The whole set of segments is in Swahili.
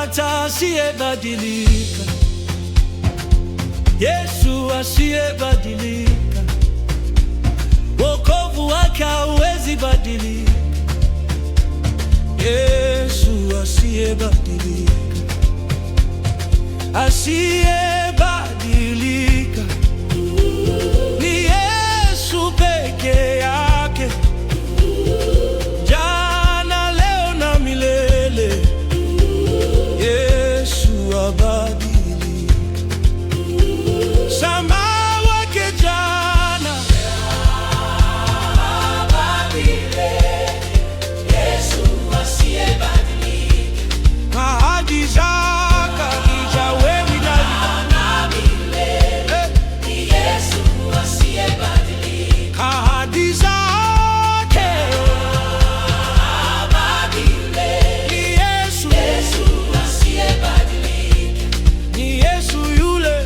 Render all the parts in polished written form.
hata asiyebadilika, Yesu asiyebadilika, wokovu wake hauwezi badilika. Yesu asiyebadilika, asiyebadilika ni Yesu peke yake, jana, leo na milele. Yesu abadilika, sama wake jana abadilika. Yesu asiyebadilika, ahadi zake hazijawahi na milele. Ni Yesu asiyebadilika, ahadi zake abadilika. Ni Yesu asiyebadilika, ni Yesu yule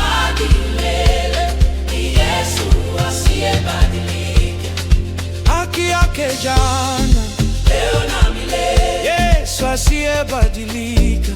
abadilika. Ni Yesu asiyebadilika, haki yake jana, leo na milele. Yesu asiyebadilika.